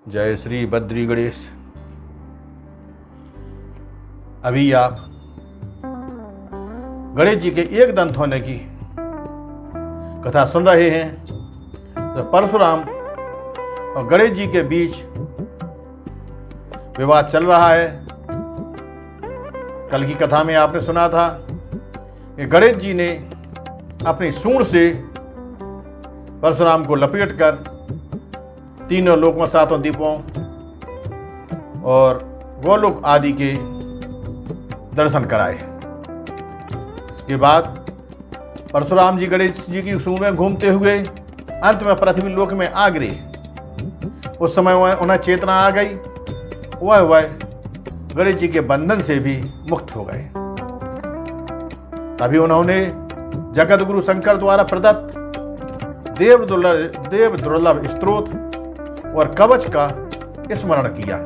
जय श्री बद्री गणेश। अभी आप गणेश जी के एक दंत होने की कथा सुन रहे हैं। तो परशुराम और गणेश जी के बीच विवाद चल रहा है। कल की कथा में आपने सुना था कि गणेश जी ने अपनी सूंड से परशुराम को लपेटकर तीनों लोकों सातों दीपों और गोलोक आदि के दर्शन कराए। इसके बाद परशुराम जी गणेश जी की सूंड में घूमते हुए अंत में पृथ्वी लोक में आ गिरे। उस समय उन्हें चेतना आ गई। वह गणेश जी के बंधन से भी मुक्त हो गए। तभी उन्होंने जगत गुरु शंकर द्वारा प्रदत्त देव दुर्लभ स्तोत्र और कवच का स्मरण किया।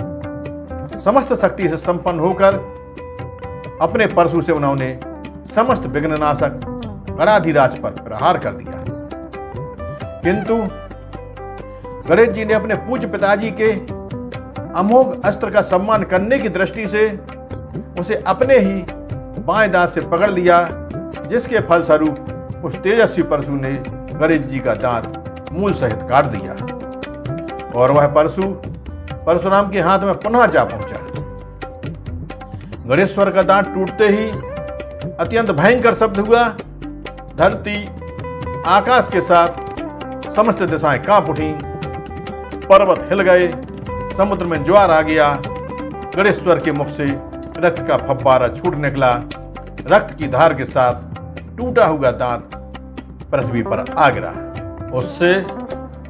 समस्त शक्ति से संपन्न होकर अपने परशु से उन्होंने समस्त विघ्ननाशक गणाधिराज पर प्रहार कर दिया। किंतु गणेश जी ने अपने पूज्य पिताजी के अमोघ अस्त्र का सम्मान करने की दृष्टि से उसे अपने ही बाएं दांत से पकड़ लिया, जिसके फलस्वरूप उस तेजस्वी परशु ने गणेश जी का दांत मूल सहित काट दिया और वह परशु परशुराम के हाथ में पुनः जा पहुंचा। गणेश्वर का दांत टूटते ही अत्यंत भयंकर शब्द हुआ। धरती आकाश के साथ समस्त दिशाएं कांप उठी। पर्वत हिल गए, समुद्र में ज्वार आ गया। गणेश्वर के मुख से रक्त का फव्वारा छूट निकला। रक्त की धार के साथ टूटा हुआ दांत पृथ्वी पर आ गिरा। उससे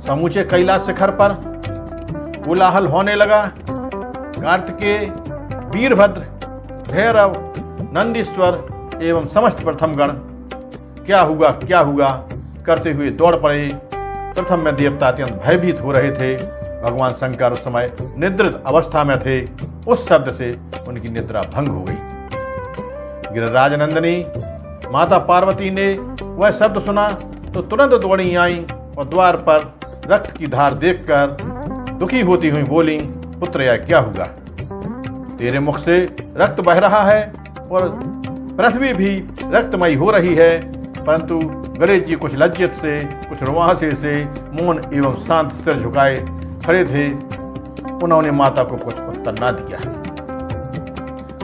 समूचे कैलाश शिखर पर कोलाहल होने लगा। कार्तिकेय, वीरभद्र, भैरव, नंदीश्वर एवं समस्त प्रथमगण क्या हुआ करते हुए दौड़ पड़े। प्रथम में देवता अत्यंत भयभीत हो रहे थे। भगवान शंकर उस समय निद्रित अवस्था में थे। उस शब्द से उनकी निद्रा भंग हो गई। गिरिराज नंदिनी माता पार्वती ने वह शब्द सुना तो तुरंत दौड़ी आई और द्वार पर रक्त की धार देखकर दुखी होती हुई बोली, पुत्र यह क्या हुआ? तेरे मुख से रक्त बह रहा है और पृथ्वी भी रक्तमयी हो रही है। परंतु गणेश जी कुछ लज्जित से, कुछ रुआंसे से मौन एवं शांत सिर झुकाए खड़े थे। उन्होंने माता को कुछ उत्तर न दिया।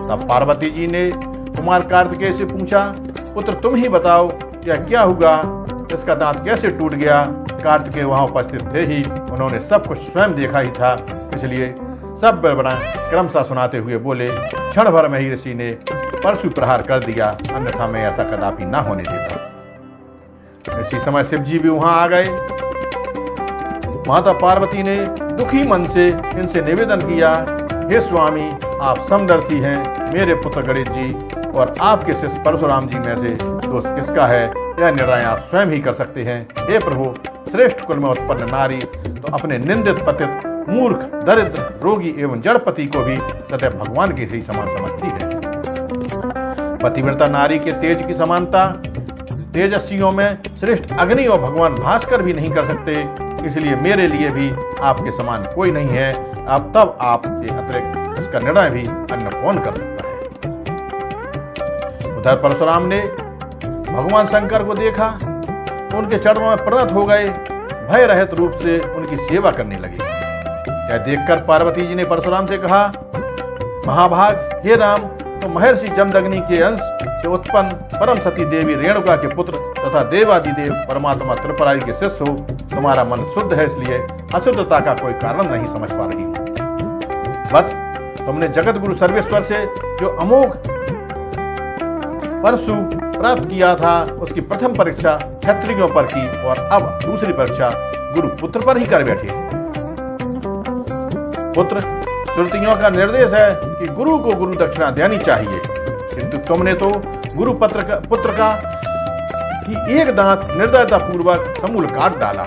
तब पार्वती जी ने कुमार कार्तिकेय से पूछा, पुत्र तुम ही बताओ यह क्या हुआ? इसका दांत कैसे टूट गया? कार्तिकेय वहां उपस्थित थे ही। उन्होंने सब कुछ स्वयं देखा ही था, इसलिए सब बड़ा क्रमशः सुनाते हुए बोले, क्षण भर में ही ऋषि ने परशु प्रहार कर दिया, अन्यथा मैं ऐसा कदापि ना होने देता। इसी समय शिव जी भी वहां आ गए। माता पार्वती ने दुखी मन से इनसे निवेदन किया, हे स्वामी, आप समदर्शी हैं। मेरे पुत्र गणेश जी और आपके शिष्य परशुराम जी में से दोष किसका है, यह निर्णय आप स्वयं ही कर सकते हैं। हे प्रभु, श्रेष्ठ कुल में उत्पन्न नारी तो अपने निंदित, पतित, मूर्ख, दरिद्र, रोगी एवं जड़पति को भी सदैव भगवान के ही समान समझती है। पतिव्रता नारी के तेज की समानता तेजस्वियों में श्रेष्ठ अग्नि और भगवान भास्कर भी नहीं कर सकते। इसलिए मेरे लिए भी आपके समान कोई नहीं है। अब तब आपके अतिरिक्त इसका निर्णय भी अन्य कौन कर सकता है? उधर परशुराम ने भगवान शंकर को देखा, उनके चरणों में प्रणत हो गए, भय रहित रूप से उनकी सेवा करने लगे। यह देखकर पार्वती जी ने परशुराम से कहा, महाभाग, हे राम, तो महर्षि जमदग्नि के अंश से उत्पन्न परम सती देवी रेणुका के पुत्र तथा देवादिदेव परमात्मा त्रिपुरारी के शिष्य हो। तुम्हारा मन शुद्ध है, इसलिए अशुद्धता का कोई कारण नहीं समझ पा रही। बस तुमने जगत गुरु सर्वेश्वर से जो अमोघ परशु प्राप्त किया था, उसकी प्रथम परीक्षा क्षत्रियों पर की और अब दूसरी परीक्षा गुरु पुत्र पर ही कर बैठे। पुत्र, श्रुतियों का निर्देश है कि गुरु को गुरु दक्षिणा देनी चाहिए, किंतु तुमने तो गुरु पुत्र का ही एक दांत निर्दयता पूर्वक समूल काट डाला।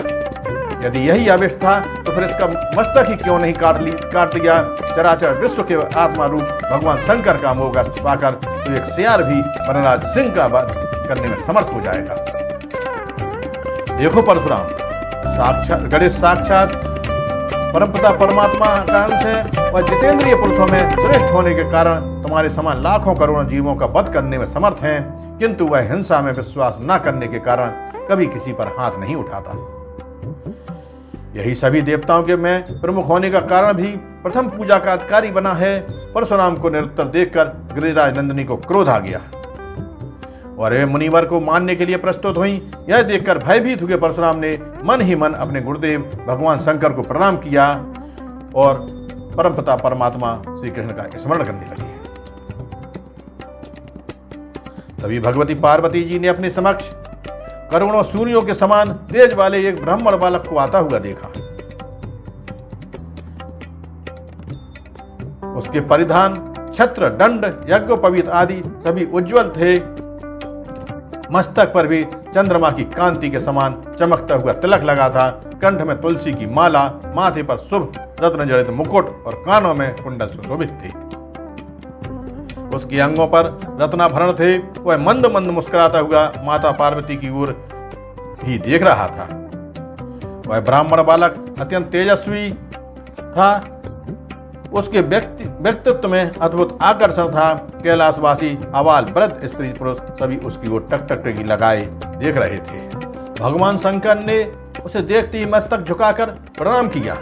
यदि यही अभिष्ट था तो फिर इसका मस्तक ही क्यों नहीं काट दिया? चराचर विश्व के आत्मा रूप भगवान शंकर का अमोघ अस्त्र पाकर तो एक सियार भी वनराज सिंह का वध करने में समर्थ हो जाएगा। देखो परशुराम, गणेश साक्षात परमपिता परमात्मा का अंश है वह जितेंद्रिय पुरुषों में श्रेष्ठ होने के कारण तुम्हारे समान लाखों करोड़ों जीवों का वध करने में समर्थ हैं, किंतु वह हिंसा में विश्वास न करने के कारण कभी किसी पर हाथ नहीं उठाता। यही सभी देवताओं के में प्रमुख होने का कारण भी प्रथम पूजा का अधिकारी बना है। परशुराम को निरुत्तर देखकर गिरिराज नंदिनी को क्रोध आ गया और वे मुनिवर को मानने के लिए प्रस्तुत हुई। यह देखकर भयभीत हुए परशुराम ने मन ही मन अपने गुरुदेव भगवान शंकर को प्रणाम किया और परमपिता परमात्मा श्री कृष्ण का स्मरण करने लगे। तभी भगवती पार्वती जी ने अपने समक्ष करोड़ों सूर्यों के समान तेज वाले एक ब्राह्मण बालक को आता हुआ देखा। उसके परिधान छत्र, दंड, यज्ञोपवीत आदि सभी उज्जवल थे। मस्तक पर भी चंद्रमा की कांति के समान चमकता हुआ तिलक लगा था। कंठ में तुलसी की माला, माथे पर शुभ रत्न जड़ित मुकुट और कानों में कुंडल सुशोभित थे। उसके अंगों पर रत्नाभरण थे। वह मंद मंद मुस्कुराता हुआ माता पार्वती की ओर ही देख रहा था। वह ब्राह्मण बालक अत्यंत तेजस्वी था। उसके व्यक्तित्व में अद्भुत आकर्षण था। कैलाशवासी आबाल वृद्ध स्त्री पुरुष सभी उसकी ओर टकटकी लगाए देख रहे थे। भगवान शंकर ने उसे देखते ही मस्तक झुकाकर प्रणाम किया।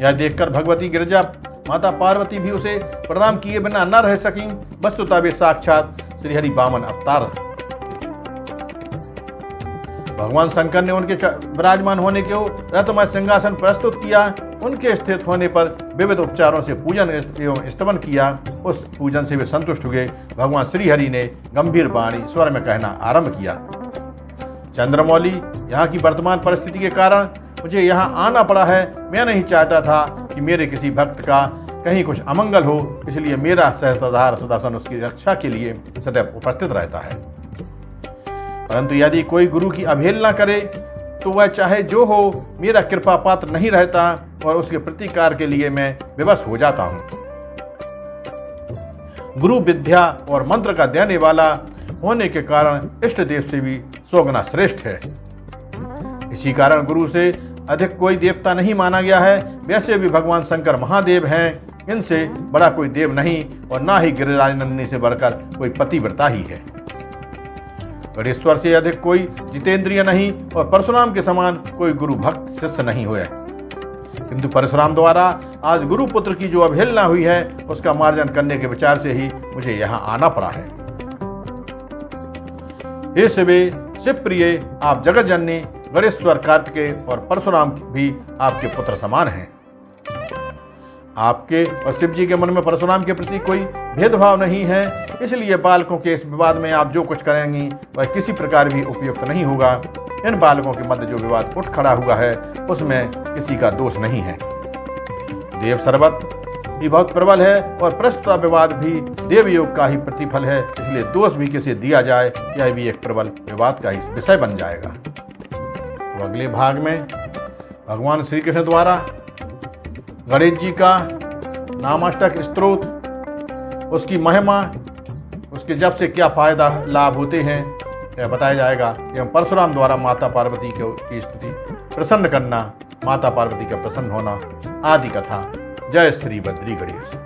यह देखकर भगवती गिरिजा माता पार्वती भी उसे प्रणाम किए बिना न रह सकी। वस्तुतः वे साक्षात श्रीहरि वामन अवतार। भगवान शंकर ने उनके विराजमान होने को रत्नमय सिंहासन प्रस्तुत किया। उनके स्थित होने पर विविध उपचारों से पूजन एवं स्तवन किया। उस पूजन से वे संतुष्ट हुए। भगवान श्रीहरि ने गंभीर वाणी स्वर में कहना आरंभ किया। चंद्रमौली, यहाँ की वर्तमान परिस्थिति के कारण मुझे यहाँ आना पड़ा है। मैं नहीं चाहता था कि मेरे किसी भक्त का कहीं कुछ अमंगल हो, इसलिए मेरा सहस्त्रधार सुदर्शन उसकी रक्षा के लिए सदैव उपस्थित रहता है। परंतु यदि कोई गुरु की अवहेलना करे तो वह चाहे जो हो मेरा कृपा पात्र नहीं रहता और उसके प्रतिकार के लिए मैं विवश हो जाता हूँ। गुरु विद्या और मंत्र का देने वाला होने के कारण इष्ट देव से भी 100 गुना श्रेष्ठ है। इसी कारण गुरु से अधिक कोई देवता नहीं माना गया है। वैसे भी भगवान शंकर महादेव हैं। इनसे बड़ा कोई देव नहीं और ना ही गिरिराज नंदिनी से बढ़कर कोई पतिव्रता ही है। गणेश्वर से अधिक कोई जितेंद्रिय नहीं और परशुराम के समान कोई गुरु भक्त शिष्य नहीं हुए। किंतु परशुराम द्वारा आज गुरु पुत्र की जो अवहेलना हुई है उसका मार्जन करने के विचार से ही मुझे यहाँ आना पड़ा है। हे शिवे, शिवप्रिय, आप जगत जननी गणेश्वर, कार्तिकेय और परशुराम भी आपके पुत्र समान हैं। आपके और शिव जी के मन में परशुराम के प्रति कोई भेदभाव नहीं है। इसलिए बालकों के इस विवाद में आप जो कुछ करेंगी वह किसी प्रकार भी उपयुक्त नहीं होगा। इन बालकों के मध्य जो विवाद उठ खड़ा हुआ है उसमें किसी का दोष नहीं है। देव सर्वत भी बहुत प्रबल है और प्रस्तुत विवाद भी देव योग का ही प्रतिफल है। इसलिए दोष भी किसे दिया जाए यह भी एक प्रबल विवाद का ही विषय बन जाएगा। तो अगले भाग में भगवान श्री कृष्ण द्वारा गणेश जी का नामाष्टक स्तोत्र, उसकी महिमा, उसके जप से क्या फायदा लाभ होते हैं यह बताया जाएगा। एवं परशुराम द्वारा माता पार्वती की स्तुति, प्रसन्न करना, माता पार्वती का प्रसन्न होना आदि कथा। जय श्री बद्री गणेश।